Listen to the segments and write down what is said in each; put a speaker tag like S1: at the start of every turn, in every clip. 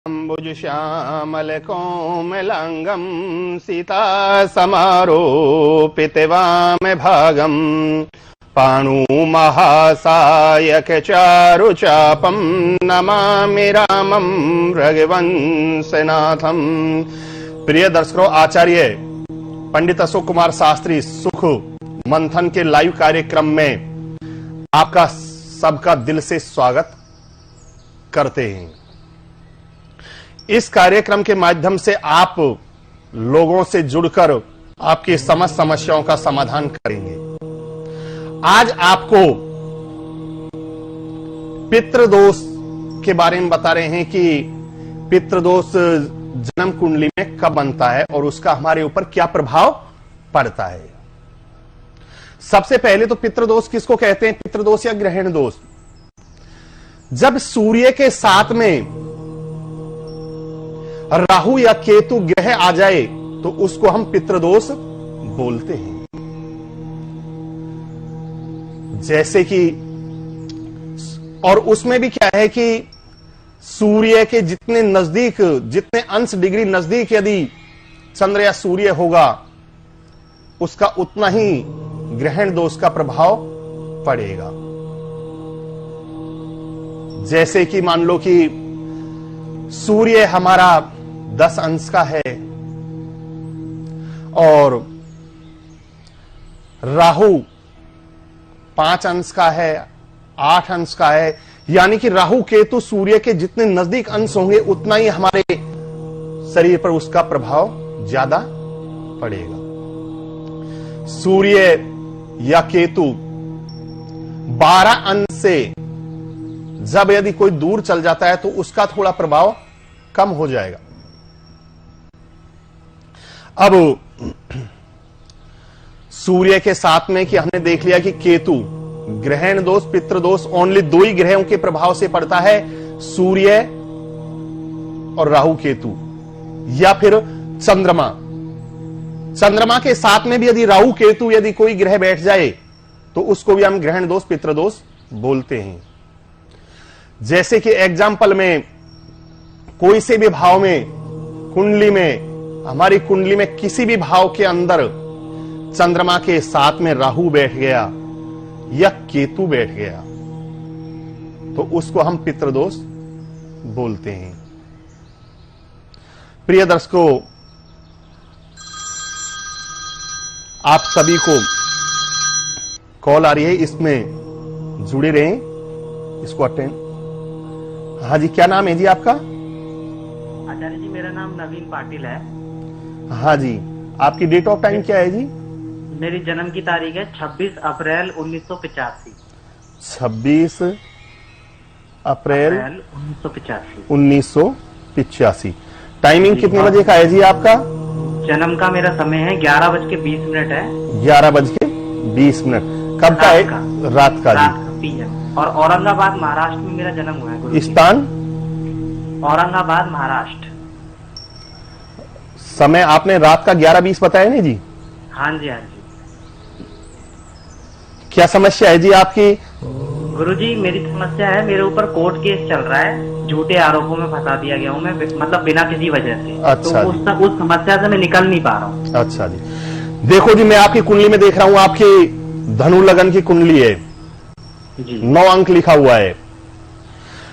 S1: अम्बुजश्यामल कोमलांगं सीता समारोपित वाम भागं पाणु महासायक चारु चापं नमामि रामं रघुवंशनाथं। प्रिय दर्शकों, आचार्य पंडित अशोक कुमार शास्त्री सुख मंथन के लाइव कार्यक्रम में आपका सबका दिल से स्वागत करते हैं। इस कार्यक्रम के माध्यम से आप लोगों से जुड़कर आपकी समस्त समस्याओं का समाधान करेंगे। आज आपको पितृदोष के बारे में बता रहे हैं कि पितृदोष जन्म कुंडली में कब बनता है और उसका हमारे ऊपर क्या प्रभाव पड़ता है। सबसे पहले तो पितृदोष किसको कहते हैं? पितृदोष या ग्रहण दोष। जब सूर्य के साथ में राहु या केतु ग्रह आ जाए तो उसको हम पितृदोष बोलते हैं। जैसे कि और उसमें भी क्या है कि सूर्य के जितने नजदीक, जितने अंश डिग्री नजदीक यदि चंद्र या सूर्य होगा उसका उतना ही ग्रहण दोष का प्रभाव पड़ेगा। जैसे कि मान लो कि सूर्य हमारा 10 अंश का है और राहु 5 अंश का है, 8 अंश का है, यानी कि राहु केतु सूर्य के जितने नजदीक अंश होंगे उतना ही हमारे शरीर पर उसका प्रभाव ज्यादा पड़ेगा। सूर्य या केतु 12 अंश से जब यदि कोई दूर चल जाता है तो उसका थोड़ा प्रभाव कम हो जाएगा। अब सूर्य के साथ में कि हमने देख लिया कि केतु ग्रहण दोष पितृदोष ओनली 2 ही ग्रहों के प्रभाव से पड़ता है, सूर्य और राहु केतु, या फिर चंद्रमा। चंद्रमा के साथ में भी यदि राहु केतु यदि कोई ग्रह बैठ जाए तो उसको भी हम ग्रहण दोष पितृदोष बोलते हैं। जैसे कि एग्जाम्पल में कोई से भी भाव में कुंडली में, हमारी कुंडली में किसी भी भाव के अंदर चंद्रमा के साथ में राहु बैठ गया या केतु बैठ गया तो उसको हम पितृदोष बोलते हैं। प्रिय दर्शकों, आप सभी को कॉल आ रही है, इसमें जुड़े रहें, इसको अटेंड। हाँ जी, क्या नाम है जी आपका?
S2: आचार्य जी, मेरा नाम नवीन पाटिल है।
S1: हाँ जी, आपकी डेट ऑफ टाइम क्या है जी?
S2: मेरी जन्म की तारीख है 26 अप्रैल 1985।
S1: 26 अप्रैल 1985। टाइमिंग कितने बजे का है जी आपका?
S2: जन्म का मेरा समय है 11:20 है।
S1: 11:20। कब का है? रात का जी।
S2: PM। और औरंगाबाद महाराष्ट्र में मेरा जन्म हुआ है।
S1: स्थान?
S2: औरंगाबाद महाराष्ट्र।
S1: समय आपने रात का 11:20 बताया नहीं जी?
S2: हाँ जी, हाँ जी।
S1: क्या समस्या है जी आपकी?
S2: गुरुजी, मेरी समस्या है, मेरे ऊपर कोर्ट केस चल रहा है, झूठे आरोपों में फंसा दिया गया हूँ मैं, मतलब बिना किसी वजह से।
S1: अच्छा,
S2: तो उस समस्या से मैं निकल नहीं पा रहा हूँ।
S1: अच्छा जी, देखो जी, मैं आपकी कुंडली में देख रहा हूँ, आपकी धनु लगन की कुंडली है जी। 9 अंक लिखा हुआ है।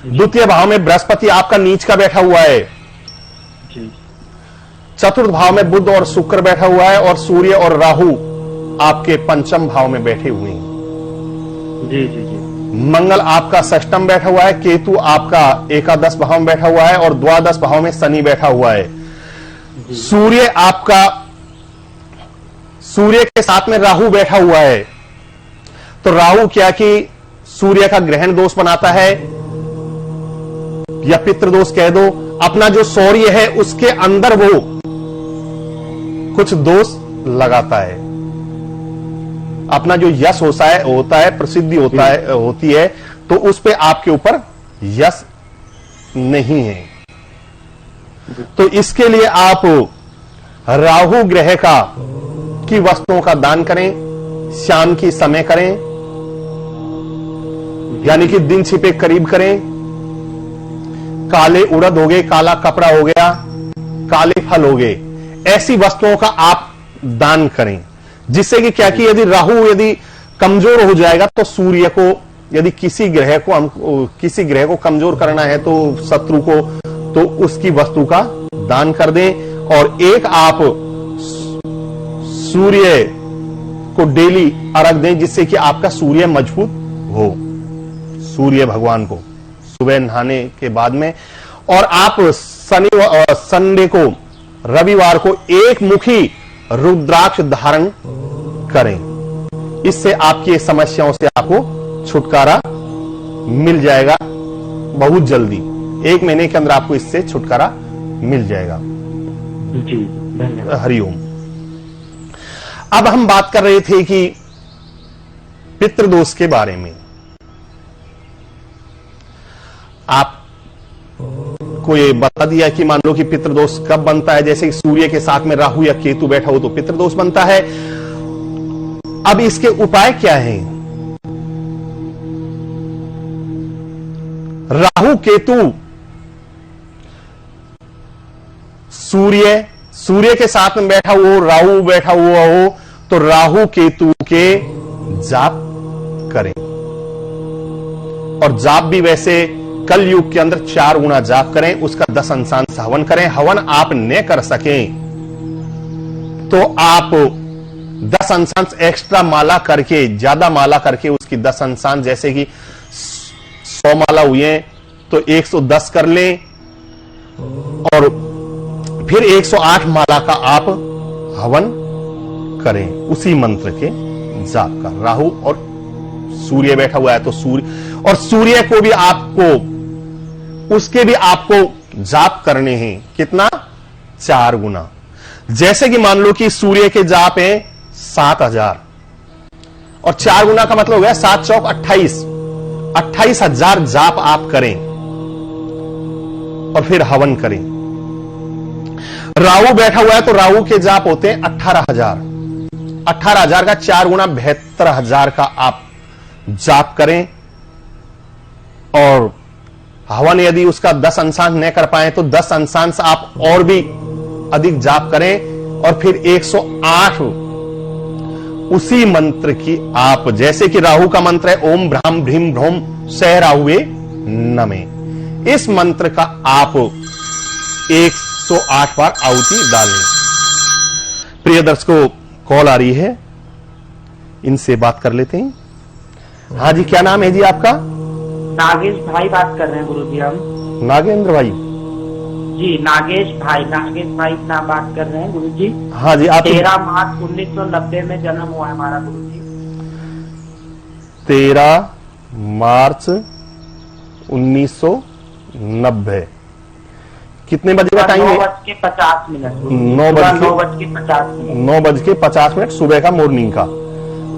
S1: द्वितीय भाव में बृहस्पति आपका नीच का बैठा हुआ है
S2: जी।
S1: चतुर्थ भाव में बुध और शुक्र बैठा हुआ है और सूर्य और राहु आपके पंचम भाव में बैठे हुए हैं
S2: जी जी जी।
S1: मंगल आपका षष्टम बैठा हुआ है, केतु आपका एकादश भाव में बैठा हुआ है और द्वादश भाव में शनि बैठा हुआ है। सूर्य आपका, सूर्य के साथ में राहु बैठा हुआ है। तो राहु क्या कि सूर्य का ग्रहण दोष बनाता है या पितृदोष कह दो। अपना जो शौर्य है उसके अंदर वो कुछ दोष लगाता है। अपना जो यश होता है प्रसिद्धि होती है तो उस पे आपके ऊपर यश नहीं है। तो इसके लिए आप राहु ग्रह की वस्तुओं का दान करें, शाम की समय करें, यानी कि दिन छिपे करीब करें। काले उड़द हो गए, काला कपड़ा हो गया, काले फल हो गए, ऐसी वस्तुओं का आप दान करें, जिससे कि क्या कि यदि राहु यदि कमजोर हो जाएगा तो सूर्य को, यदि किसी ग्रह को कमजोर करना है तो शत्रु को, तो उसकी वस्तु का दान कर दें। और एक आप सूर्य को डेली अर्घ दें, जिससे कि आपका सूर्य मजबूत हो, सूर्य भगवान को सुबह नहाने के बाद में। और आप संडे को, रविवार को एक मुखी रुद्राक्ष धारण करें, इससे आपकी समस्याओं से आपको छुटकारा मिल जाएगा बहुत जल्दी। 1 महीने के अंदर आपको इससे छुटकारा मिल जाएगा।
S2: जी धन्यवाद।
S1: हरिओम। अब हम बात कर रहे थे कि पितृदोष के बारे में। आप को ये बता दिया कि मान लो कि पितृदोष कब बनता है, जैसे कि सूर्य के साथ में राहु या केतु बैठा हो तो पितृदोष बनता है। अब इसके उपाय क्या हैं? राहु केतु, सूर्य के साथ में बैठा हुआ हो, राहु बैठा हुआ हो, तो राहु केतु के जाप करें। और जाप भी वैसे कल युग के अंदर 4 गुना जाप करें, उसका 10 अंशांश हवन करें। हवन आप न कर सकें तो आप 10 अंशांश एक्स्ट्रा माला करके, ज्यादा माला करके उसकी 10 अंशांश, जैसे कि 100 माला हुई है तो 110 कर लें, और फिर 108 माला का आप हवन करें उसी मंत्र के जाप का। राहु और सूर्य बैठा हुआ है तो सूर्य को भी आपको, उसके भी आपको जाप करने हैं। कितना? 4 गुना। जैसे कि मान लो कि सूर्य के जाप है 7000, और 4 गुना का मतलब हो गया 7 चौक 28, 28,000 जाप आप करें और फिर हवन करें। राहु बैठा हुआ है तो राहु के जाप होते हैं 18,000, 18,000 का 4 गुना 72,000 का आप जाप करें। और हवन यदि उसका 10 अंशांश न कर पाए तो 10 अंशांश आप और भी अधिक जाप करें, और फिर 108 उसी मंत्र की आप, जैसे कि राहु का मंत्र है ओम भ्राम भ्रीम भ्रोम सह राहुवे नमे, इस मंत्र का आप 108 बार आहुति डालें। प्रिय दर्शकों, कॉल आ रही है, इनसे बात कर लेते हैं। हाँ जी, क्या नाम है जी आपका?
S2: नागेश भाई बात कर रहे हैं गुरुजी हम।
S1: नागेंद्र भाई
S2: जी, नागेश भाई नाम बात कर रहे हैं गुरुजी।
S1: हाँ जी, आप
S2: 13 मार्च 1990 में जन्म हुआ है हमारा गुरुजी।
S1: 13 मार्च 1990। कितने बजे का टाइम है?
S2: 9:50।
S1: 9:50 सुबह का, मॉर्निंग का।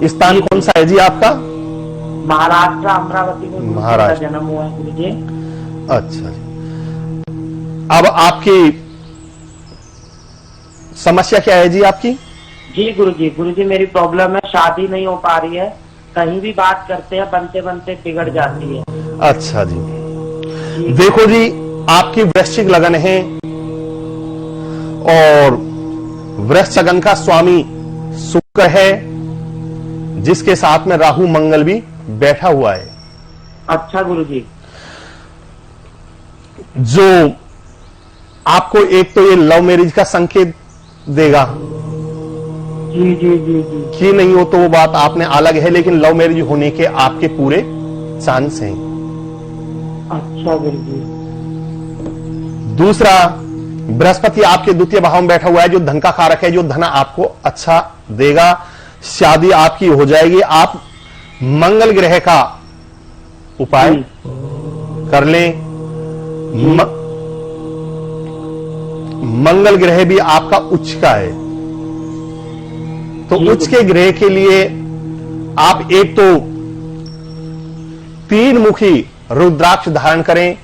S1: स्थान कौन सा है जी आपका?
S2: महाराष्ट्र, अमरावती में
S1: महाराष्ट्र
S2: जन्म हुआ है गुरुजी।
S1: अच्छा जी। अब आपकी समस्या क्या है जी आपकी?
S2: जी गुरुजी मेरी प्रॉब्लम है, शादी नहीं हो पा रही है। कहीं भी बात करते हैं बनते बनते बिगड़ जाती है।
S1: अच्छा जी, देखो जी, आपकी वृश्चिक लगन है और वृश्चिक लगन का स्वामी शुक्र है, जिसके साथ में राहु मंगल भी बैठा हुआ है।
S2: अच्छा गुरुजी।
S1: जो आपको एक तो ये लव मैरिज का संकेत देगा।
S2: जी जी जी जी।
S1: कि नहीं हो तो वो बात आपने अलग है, लेकिन लव मैरिज होने के आपके पूरे चांस हैं।
S2: अच्छा गुरुजी।
S1: दूसरा, बृहस्पति आपके द्वितीय भाव में बैठा हुआ है, जो धन का कारक है, जो धन आपको अच्छा देगा। शादी आपकी हो जाएगी। आप मंगल ग्रह का उपाय कर लें। मंगल ग्रह भी आपका उच्च का है, तो उच्च के ग्रह के लिए आप एक तो 3 मुखी रुद्राक्ष धारण करें।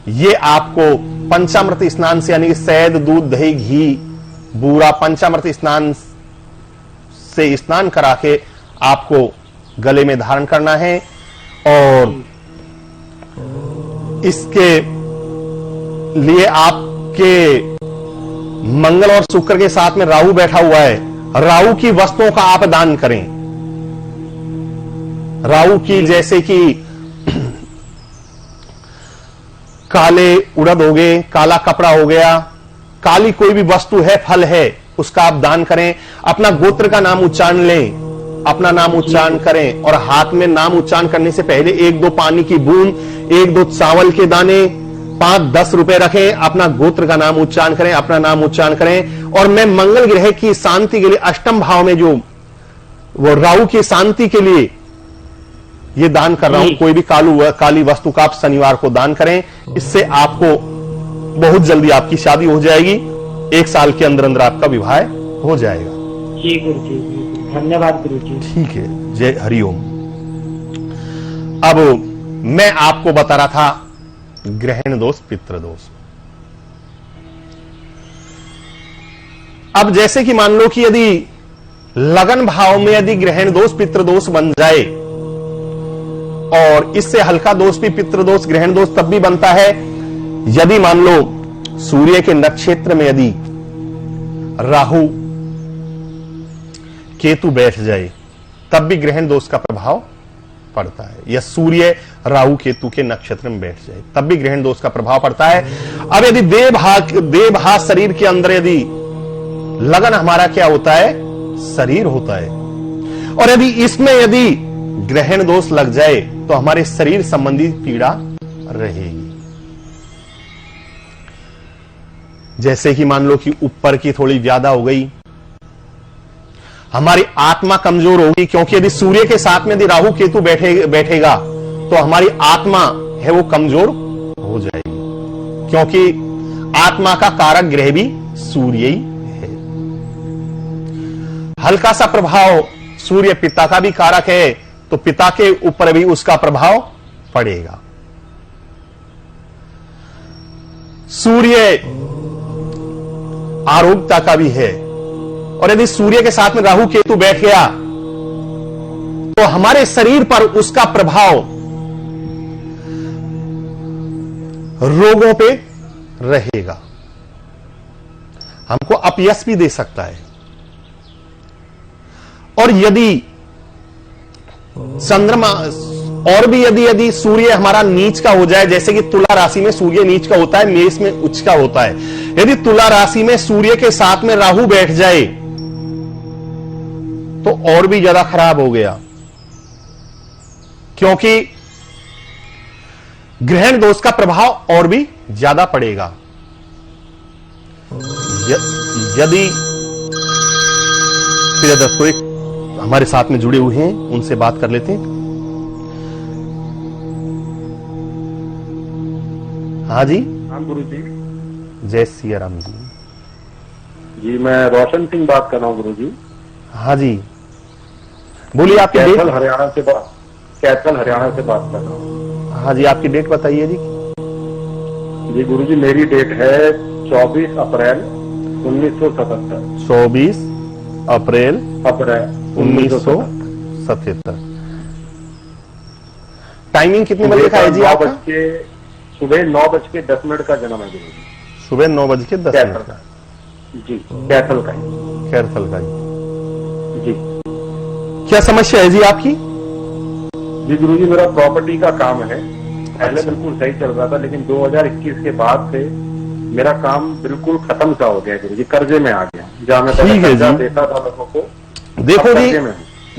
S1: ये आपको पंचामृत स्नान से, यानी कि शहद, दूध, दही, घी, बूरा, पंचामृत स्नान से स्नान करा के आपको गले में धारण करना है। और इसके लिए आपके मंगल और शुक्र के साथ में राहु बैठा हुआ है, राहु की वस्तुओं का आप दान करें। राहु की जैसे कि काले उड़द हो गए, काला कपड़ा हो गया, काली कोई भी वस्तु है, फल है, उसका आप दान करें। अपना गोत्र का नाम उच्चारण लें, अपना नाम उच्चारण करें और हाथ में नाम उच्चारण करने से पहले 1-2 पानी की बूंद, 1-2 चावल के दाने, 5-10 रुपए रखें, अपना गोत्र का नाम उच्चारण करें, अपना नाम उच्चारण करें। और मैं मंगल ग्रह की शांति के लिए अष्टम भाव में जो वो राहु की शांति के लिए ये दान कर रहा हूं। कोई भी काली वस्तु का आप शनिवार को दान करें, इससे आपको बहुत जल्दी आपकी शादी हो जाएगी, 1 साल के अंदर अंदर आपका विवाह हो जाएगा।
S2: जी गुरु जी, धन्यवाद गुरु जी।
S1: ठीक है, जय हरिओम। अब मैं आपको बता रहा था ग्रहण दोष, पितृ दोष। अब जैसे कि मान लो कि यदि लगन भाव में यदि ग्रहण दोष पितृ दोष बन जाए, और इससे हल्का दोष भी पितृ दोष ग्रहण दोष तब भी बनता है यदि मान लो सूर्य के नक्षत्र में यदि राहु केतु बैठ जाए, तब भी ग्रहण दोष का प्रभाव पड़ता है। या सूर्य राहु केतु के नक्षत्र में बैठ जाए, तब भी ग्रहण दोष का प्रभाव पड़ता है। अब यदि देह शरीर के अंदर यदि लगन हमारा क्या होता है, शरीर होता है, और यदि इसमें यदि ग्रहण दोष लग जाए तो हमारे शरीर संबंधी पीड़ा रहेगी। जैसे कि मान लो कि ऊपर की थोड़ी ज्यादा हो गई, हमारी आत्मा कमजोर होगी, क्योंकि यदि सूर्य के साथ में यदि राहु केतु बैठेगा तो हमारी आत्मा है वो कमजोर हो जाएगी, क्योंकि आत्मा का कारक ग्रह भी सूर्य ही है। हल्का सा प्रभाव सूर्य पिता का भी कारक है, तो पिता के ऊपर भी उसका प्रभाव पड़ेगा। सूर्य आरोग्यता का भी है, और यदि सूर्य के साथ में राहु केतु बैठ गया तो हमारे शरीर पर उसका प्रभाव रोगों पे रहेगा, हमको अपयश भी दे सकता है। और यदि चंद्रमा और भी यदि सूर्य हमारा नीच का हो जाए, जैसे कि तुला राशि में सूर्य नीच का होता है, मेष में उच्च का होता है, यदि तुला राशि में सूर्य के साथ में राहु बैठ जाए तो और भी ज्यादा खराब हो गया, क्योंकि ग्रहण दोष का प्रभाव और भी ज्यादा पड़ेगा। यदि प्रियदर्शकों एक हमारे साथ में जुड़े हुए हैं, उनसे बात कर लेते हैं। हाँ जी।
S3: हाँ गुरु जी।
S1: जय सिया राम जी।
S3: जी मैं रोशन सिंह बात कर रहा हूँ गुरु जी।
S1: हाँ जी, बोलिए आपकी डेट।
S3: कैथल हरियाणा से बात कर रहा हूँ।
S1: हाँ जी, आपकी डेट बताइए जी।
S3: जी गुरु जी, मेरी डेट है 24 अप्रैल 1977।
S1: 24 अप्रैल
S3: 1977।
S1: टाइमिंग कितने बजे का है जी आपका?
S3: सुबह 9:10 का जन्म है गुरु जी।
S1: सुबह 9:10
S3: का जी, कैथल का जी।
S1: क्या समस्या है जी आपकी?
S3: जी गुरु जी, मेरा प्रॉपर्टी का काम है। पहले बिल्कुल सही चल रहा था, लेकिन 2021 के बाद से मेरा काम बिल्कुल खत्म सा हो गया गुरु जी, कर्जे में आ गया। जहाँ मैं पहले कर्जा देता था लोगों को,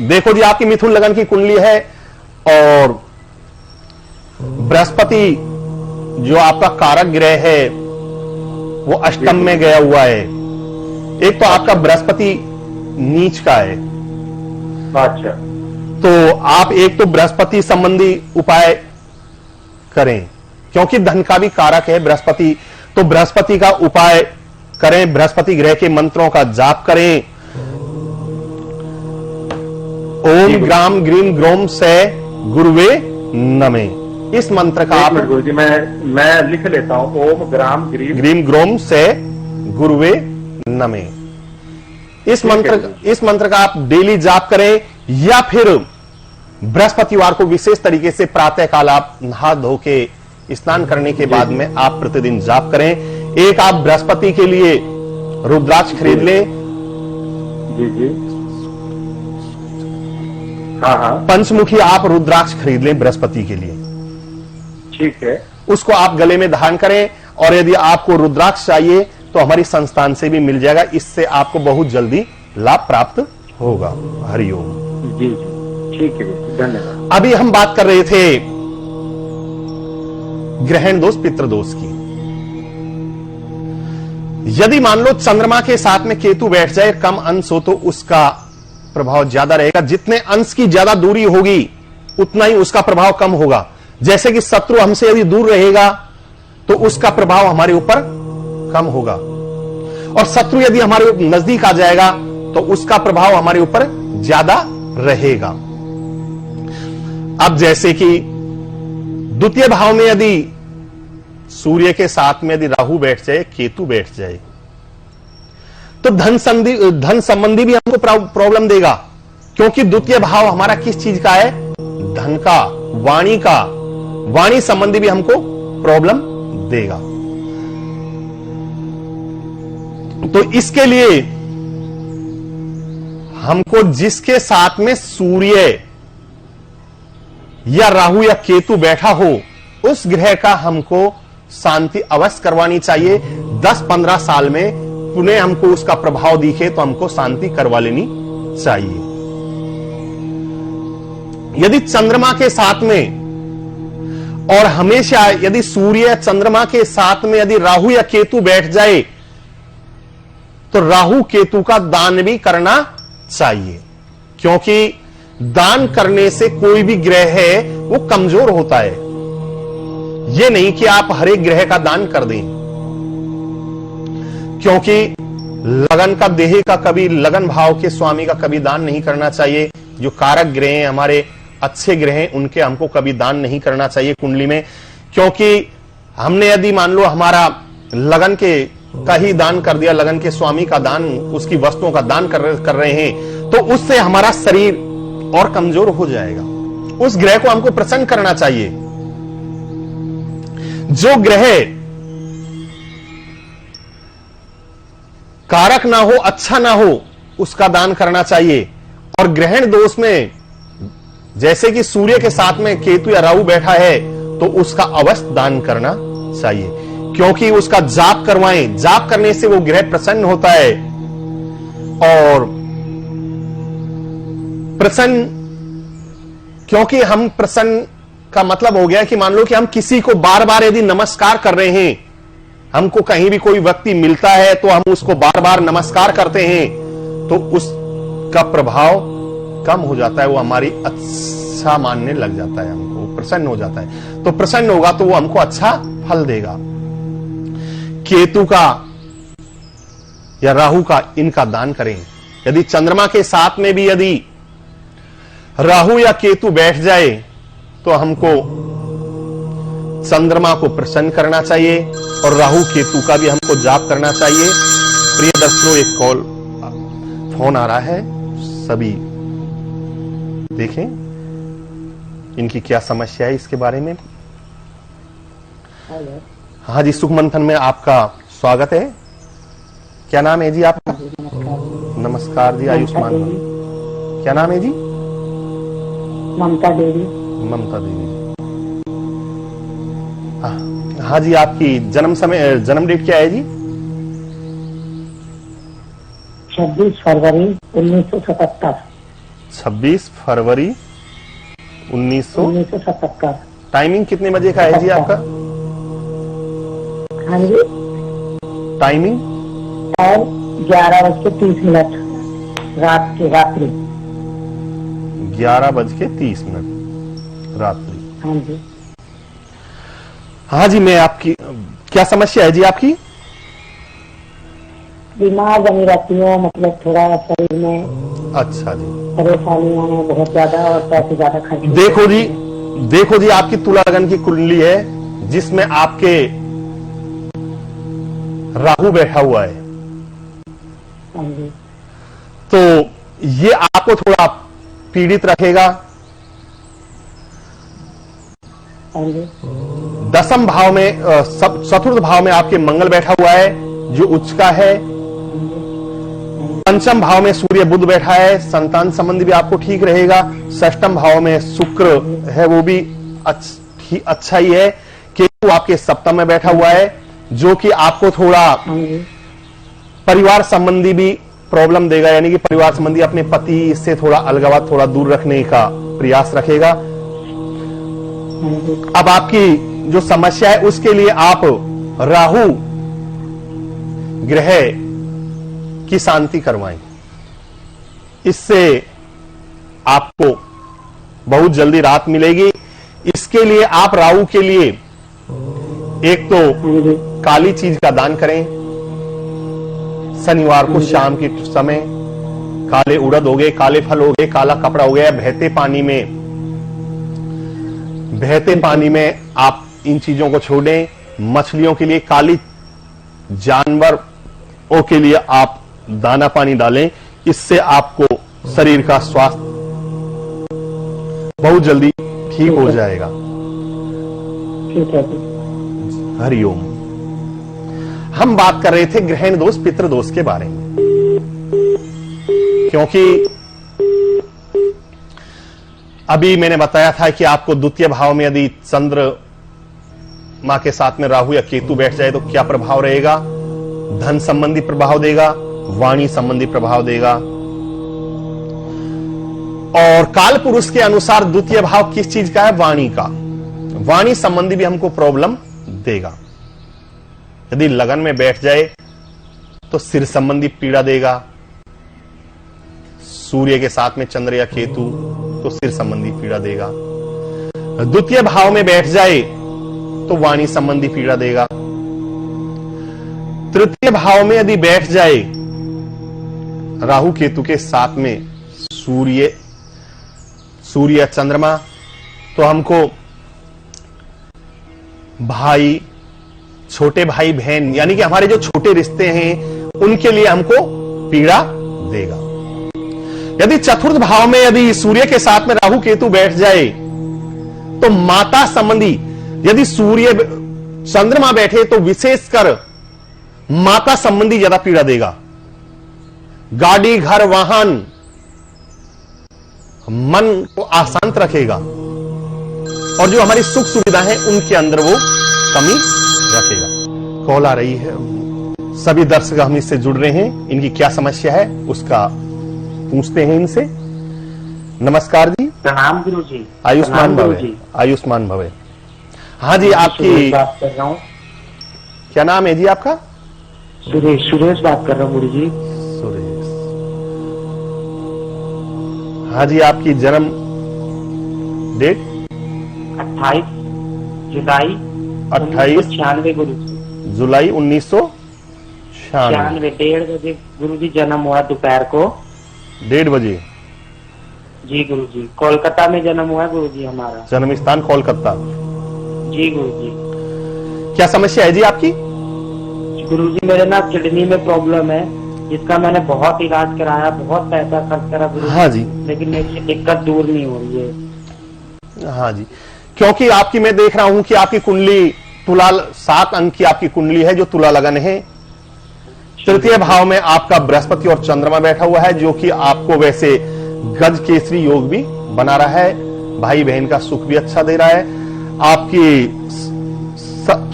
S1: देखो जी आपकी मिथुन लगन की कुंडली है, और बृहस्पति जो आपका कारक ग्रह है वो अष्टम में गया हुआ है। एक तो आपका बृहस्पति नीच का है।
S3: अच्छा,
S1: तो आप एक तो बृहस्पति संबंधी उपाय करें, क्योंकि धन का भी कारक है बृहस्पति, तो बृहस्पति का उपाय करें, बृहस्पति ग्रह के मंत्रों का जाप करें। ओम ग्राम ग्रीम ग्रोम से गुरुवे नमे, इस मंत्र का आप
S3: गुरु जी मैं लिख लेता हूं। ओम ग्राम
S1: ग्रीम ग्रोम से गुरुवे नमे, इस मंत्र का आप डेली जाप करें, या फिर बृहस्पतिवार को विशेष तरीके से प्रातः काल आप नहा धो के स्नान करने के बाद में आप प्रतिदिन जाप करें। एक आप बृहस्पति के लिए रुद्राक्ष खरीद लें।
S3: जी जी, हाँ हाँ,
S1: पंचमुखी आप रुद्राक्ष खरीद लें बृहस्पति के लिए,
S3: ठीक है।
S1: उसको आप गले में धारण करें। और यदि आपको रुद्राक्ष चाहिए तो हमारी संस्थान से भी मिल जाएगा, इससे आपको बहुत जल्दी लाभ प्राप्त होगा। हरिओम।
S3: जी जी, ठीक है, धन्यवाद।
S1: अभी हम बात कर रहे थे ग्रहण दोष पितृदोष की। यदि मान लो चंद्रमा के साथ में केतु बैठ जाए, कम अंश हो, तो उसका प्रभाव ज्यादा रहेगा। जितने अंश की ज्यादा दूरी होगी उतना ही उसका प्रभाव कम होगा। जैसे कि शत्रु हमसे यदि दूर रहेगा तो उसका प्रभाव हमारे ऊपर कम होगा, और शत्रु यदि हमारे नजदीक आ जाएगा तो उसका प्रभाव हमारे ऊपर ज्यादा रहेगा। अब जैसे कि द्वितीय भाव में यदि सूर्य के साथ में यदि राहु बैठ जाए, केतु बैठ जाए, तो धन संबंधी भी हमको प्रॉब्लम देगा, क्योंकि द्वितीय भाव हमारा किस चीज का है? धन का, वाणी का। वाणी संबंधी भी हमको प्रॉब्लम देगा। तो इसके लिए हमको जिसके साथ में सूर्य या राहु या केतु बैठा हो, उस ग्रह का हमको शांति अवश्य करवानी चाहिए। 10-15 साल में पुनः हमको उसका प्रभाव दिखे तो हमको शांति करवा लेनी चाहिए। यदि चंद्रमा के साथ में और हमेशा यदि सूर्य चंद्रमा के साथ में यदि राहु या केतु बैठ जाए, तो राहु केतु का दान भी करना चाहिए, क्योंकि दान करने से कोई भी ग्रह है वो कमजोर होता है। यह नहीं कि आप हर एक ग्रह का दान कर दें, क्योंकि लगन का देह का कभी, लगन भाव के स्वामी का कभी दान नहीं करना चाहिए। जो कारक ग्रह हैं, हमारे अच्छे ग्रह हैं, उनके हमको कभी दान नहीं करना चाहिए कुंडली में। क्योंकि हमने यदि मान लो हमारा लगन के का ही दान कर दिया, लगन के स्वामी का दान, उसकी वस्तुओं का दान कर रहे हैं, तो उससे हमारा शरीर और कमजोर हो जाएगा। उस ग्रह को हमको प्रसन्न करना चाहिए। जो ग्रह कारक ना हो, अच्छा ना हो, उसका दान करना चाहिए। और ग्रहण दोष में जैसे कि सूर्य के साथ में केतु या राहु बैठा है, तो उसका अवश्य दान करना चाहिए, क्योंकि उसका जाप करवाएं। जाप करने से वो ग्रह प्रसन्न होता है। और प्रसन्न, क्योंकि हम प्रसन्न का मतलब हो गया कि मान लो कि हम किसी को बार बार यदि नमस्कार कर रहे हैं, हमको कहीं भी कोई व्यक्ति मिलता है तो हम उसको बार बार नमस्कार करते हैं, तो उसका प्रभाव कम हो जाता है, वो हमारी अच्छा मानने लग जाता है, हमको प्रसन्न हो जाता है। तो प्रसन्न होगा तो वो हमको अच्छा फल देगा। केतु का या राहु का, इनका दान करें। यदि चंद्रमा के साथ में भी यदि राहु या केतु बैठ जाए, तो हमको चंद्रमा को प्रसन्न करना चाहिए और राहु केतु का भी हमको जाप करना चाहिए। प्रिय दर्शकों, एक कॉल फोन आ रहा है, सभी देखें इनकी क्या समस्या है इसके बारे में। हाँ जी, सुख मंथन में आपका स्वागत है। क्या नाम है जी आपका? नमस्कार जी, आयुष्मान। क्या नाम है जी?
S4: ममता देवी।
S1: ममता देवी। हाँ जी, आपकी जन्म डेट क्या है जी?
S4: 26 फरवरी 1977।
S1: 26 फरवरी
S4: 1977।
S1: टाइमिंग कितने बजे का है जी आपका?
S4: हाँ जी,
S1: टाइमिंग?
S4: और 11:30 रात्रि।
S1: 11:30 रात्रि।
S4: हाँ जी।
S1: हाँ जी, मैं आपकी क्या समस्या है जी आपकी?
S4: बीमार बनी रहती है, मतलब थोड़ा शरीर में
S1: अच्छा जी,
S4: परेशानियां हैं बहुत ज्यादा और पैसे ज्यादा खर्च।
S1: देखो जी आपकी तुला लगन की कुंडली है जिसमें आपके राहु बैठा हुआ है।
S4: हाँ जी।
S1: तो ये आपको थोड़ा पीड़ित रखेगा।
S4: हाँ जी।
S1: दसम भाव में चतुर्थ भाव में आपके मंगल बैठा हुआ है जो उच्च का है। पंचम भाव में सूर्य बुध बैठा है, संतान संबंधी भी आपको ठीक रहेगा। षष्ठम भाव में शुक्र है, वो भी अच्छा ही है। केतु आपके सप्तम में बैठा हुआ है जो कि आपको थोड़ा परिवार संबंधी भी प्रॉब्लम देगा, यानी कि परिवार संबंधी अपने पति से थोड़ा अलगाव, थोड़ा दूर रखने का प्रयास रखेगा। अब आपकी जो समस्या है उसके लिए आप राहु ग्रह की शांति करवाएं, इससे आपको बहुत जल्दी राहत मिलेगी। इसके लिए आप राहु के लिए एक तो काली चीज का दान करें। शनिवार को शाम के समय काले उड़द हो गए, काले फल हो गए, काला कपड़ा हो गया, बहते पानी में आप इन चीजों को छोड़ें। मछलियों के लिए, काली जानवरों के लिए आप दाना पानी डालें, इससे आपको शरीर का स्वास्थ्य बहुत जल्दी ठीक हो जाएगा।
S4: ठीक है।
S1: हरिओम। हम बात कर रहे थे ग्रहण दोष पितृ दोष के बारे में, क्योंकि अभी मैंने बताया था कि आपको द्वितीय भाव में यदि चंद्र मां के साथ में राहु या केतु बैठ जाए तो क्या प्रभाव रहेगा। धन संबंधी प्रभाव देगा, वाणी संबंधी प्रभाव देगा। और काल पुरुष के अनुसार द्वितीय भाव किस चीज का है, वाणी का। वाणी संबंधी भी हमको प्रॉब्लम देगा। यदि लगन में बैठ जाए तो सिर संबंधी पीड़ा देगा। सूर्य के साथ में चंद्र या केतु तो सिर संबंधी पीड़ा देगा। द्वितीय भाव में बैठ जाए तो वाणी संबंधी पीड़ा देगा। तृतीय भाव में यदि बैठ जाए राहु केतु के साथ में सूर्य चंद्रमा, तो हमको भाई, छोटे भाई बहन, यानी कि हमारे जो छोटे रिश्ते हैं उनके लिए हमको पीड़ा देगा। यदि चतुर्थ भाव में यदि सूर्य के साथ में राहु केतु बैठ जाए तो माता संबंधी, यदि सूर्य चंद्रमा बैठे तो विशेषकर माता संबंधी ज्यादा पीड़ा देगा। गाड़ी, घर, वाहन, मन को अशांत रखेगा और जो हमारी सुख सुविधा है उनके अंदर वो कमी रखेगा। कॉल आ रही है, सभी दर्शक हम इससे जुड़ रहे हैं, इनकी क्या समस्या है उसका पूछते हैं इनसे। नमस्कार जी।
S2: प्रणाम गुरु जी।
S1: आयुष्मान भवे, आयुष्मान भवे। हाँ जी, आपकी
S2: बात कर रहा हूँ।
S1: क्या नाम है जी आपका?
S2: सुरेश बात कर रहा हूँ गुरु जी।
S1: सुरेश। हाँ जी, आपकी जन्म डेट?
S2: 28 जुलाई 1996 गुरु जी।
S1: जुलाई 1996।
S2: 1:30 बजे गुरु जी जन्म हुआ, दोपहर को
S1: 1:30 बजे।
S2: जी गुरु जी। कोलकाता में जन्म हुआ है गुरु जी हमारा।
S1: जन्म स्थान कोलकाता।
S2: जी गुरु जी।
S1: क्या समस्या है जी आपकी?
S2: गुरु जी मेरे ना किडनी में प्रॉब्लम है, जिसका मैंने बहुत इलाज कराया, बहुत पैसा खर्च करा गुरु।
S1: हाँ जी।
S2: लेकिन मेरी दिक्कत दूर नहीं हो रही है।
S1: हाँ जी, क्योंकि आपकी मैं देख रहा हूं कि आपकी कुंडली तुला 7 अंक की आपकी कुंडली है जो तुला लगन है। तृतीय भाव में आपका बृहस्पति और चंद्रमा बैठा हुआ है जो कि आपको वैसे गज केसरी योग भी बना रहा है, भाई बहन का सुख भी अच्छा दे रहा है। आपकी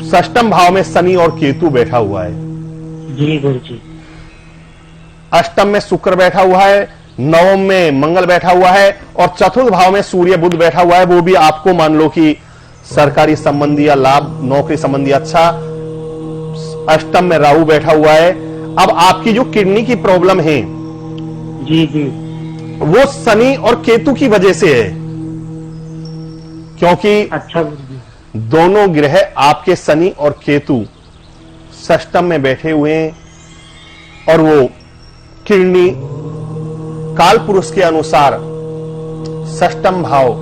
S1: षष्ठम भाव में शनि और केतु बैठा हुआ है।
S2: जी गुरु जी।
S1: अष्टम में शुक्र बैठा हुआ है, नवम में मंगल बैठा हुआ है और चतुर्थ भाव में सूर्य बुध बैठा हुआ है। वो भी आपको मान लो कि सरकारी संबंधी या लाभ, नौकरी संबंधी अच्छा। अष्टम में राहु बैठा हुआ है। अब आपकी जो किडनी की प्रॉब्लम है
S2: जी जी,
S1: वो शनि और केतु की वजह से है, क्योंकि
S2: अच्छा गुरु जी।
S1: दोनों ग्रह आपके शनि और केतु षष्टम में बैठे हुए हैं और वो किडनी काल पुरुष के अनुसार षष्टम भाव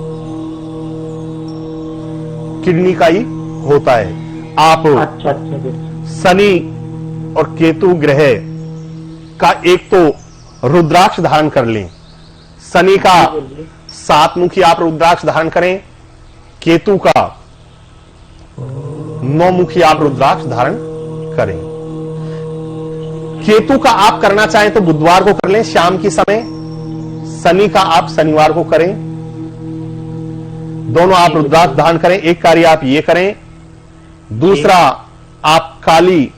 S1: किडनी का ही होता है। आप
S2: अच्छा अच्छा गुरु जी।
S1: शनि और केतु ग्रह का एक तो रुद्राक्ष धारण कर लें। शनि का 7 मुखी आप रुद्राक्ष धारण करें, केतु का 9 मुखी आप रुद्राक्ष धारण करें। केतु का आप करना चाहें तो बुधवार को कर लें शाम की समय, शनि का आप शनिवार को करें। दोनों आप रुद्राक्ष धारण करें। एक कार्य आप ये करें, दूसरा आप काली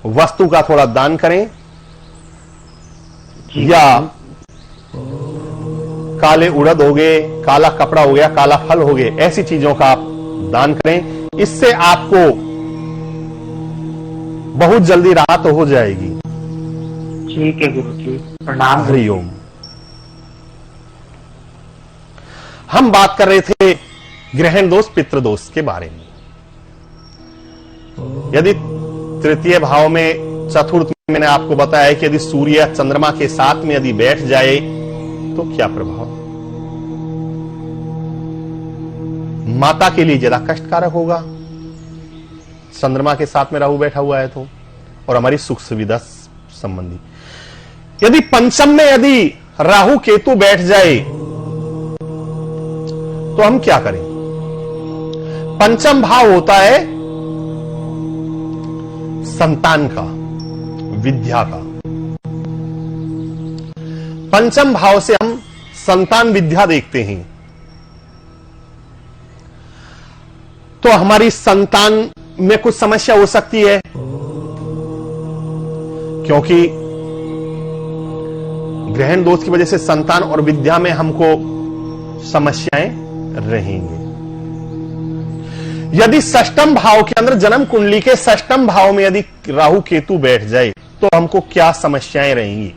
S1: वस्तु का थोड़ा दान करें, या काले उड़द हो गए, काला कपड़ा हो गया, काला फल हो गए, ऐसी चीजों का आप दान करें। इससे आपको बहुत जल्दी राहत हो जाएगी।
S2: ठीक है गुरु जी, प्रणाम।
S1: हरिओम। हम बात कर रहे थे ग्रहण दोष पितृ दोष के बारे में। यदि तृतीय भाव में, चतुर्थ में मैंने आपको बताया कि यदि सूर्य चंद्रमा के साथ में यदि बैठ जाए तो क्या प्रभाव? माता के लिए ज्यादा कष्टकारक होगा, चंद्रमा के साथ में राहु बैठा हुआ है तो, और हमारी सुख सुविधा संबंधी। यदि पंचम में यदि राहु केतु बैठ जाए तो हम क्या करें? पंचम भाव होता है संतान का, विद्या का। पंचम भाव से हम संतान विद्या देखते हैं, तो हमारी संतान में कुछ समस्या हो सकती है, क्योंकि ग्रहण दोष की वजह से संतान और विद्या में हमको समस्याएं रहेंगी। यदि षष्ठम भाव के अंदर, जन्म कुंडली के षष्ठम भाव में यदि राहु केतु बैठ जाए तो हमको क्या समस्याएं रहेंगी?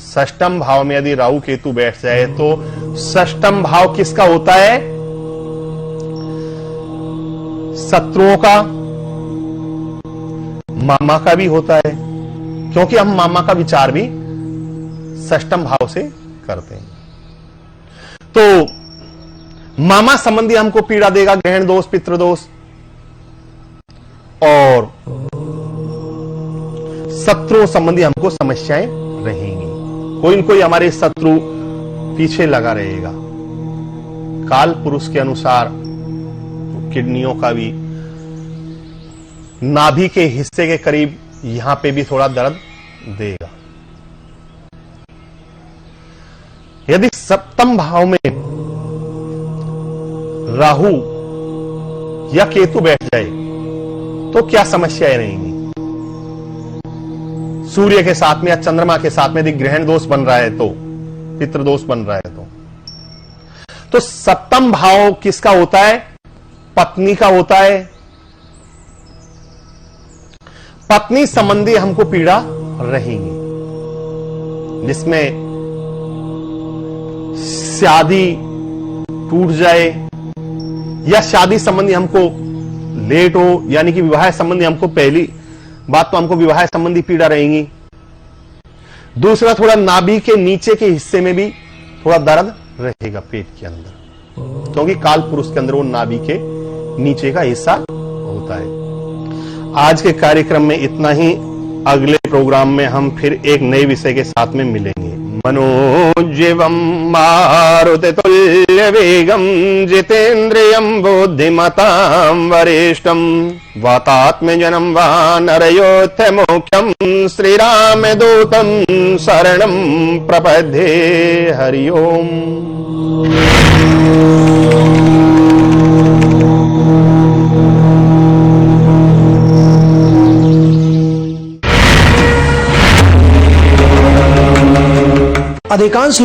S1: षष्ठम भाव में यदि राहु केतु बैठ जाए तो षष्ठम भाव किसका होता है? शत्रुओं का, मामा का भी होता है, क्योंकि हम मामा का विचार भी षष्ठम भाव से करते हैं। तो मामा संबंधी हमको पीड़ा देगा ग्रहण दोष पितृ दोष, और शत्रु संबंधी हमको समस्याएं रहेंगी। कोई न कोई हमारे शत्रु पीछे लगा रहेगा। काल पुरुष के अनुसार किडनियों का भी, नाभि के हिस्से के करीब यहां पे भी थोड़ा दर्द देगा। यदि सप्तम भाव में राहु या केतु बैठ जाए तो क्या समस्याएं रहेंगी? सूर्य के साथ में या चंद्रमा के साथ में यदि ग्रहण दोष बन रहा है तो, पितृदोष बन रहा है तो सप्तम भाव किसका होता है? पत्नी का होता है। पत्नी संबंधी हमको पीड़ा रहेगी, जिसमें शादी टूट जाए या शादी संबंधी हमको लेट हो, यानी कि विवाह संबंधी हमको, पहली बात तो हमको विवाह संबंधी पीड़ा रहेंगी। दूसरा, थोड़ा नाभि के नीचे के हिस्से में भी थोड़ा दर्द रहेगा पेट के अंदर, क्योंकि काल पुरुष के अंदर वो नाभि के नीचे का हिस्सा होता है। आज के कार्यक्रम में इतना ही। अगले प्रोग्राम में हम फिर एक नए विषय के साथ में मिलेंगे। मनोजीवम मारुततुल्य वेगम जितेन्द्रियं बुद्धिमतां वरिष्ठं वातात्मजनं वानरयोऽथ मोक्षं श्रीरामदूतं शरणं प्रपद्ये। हरि ओम।
S5: अधिकांश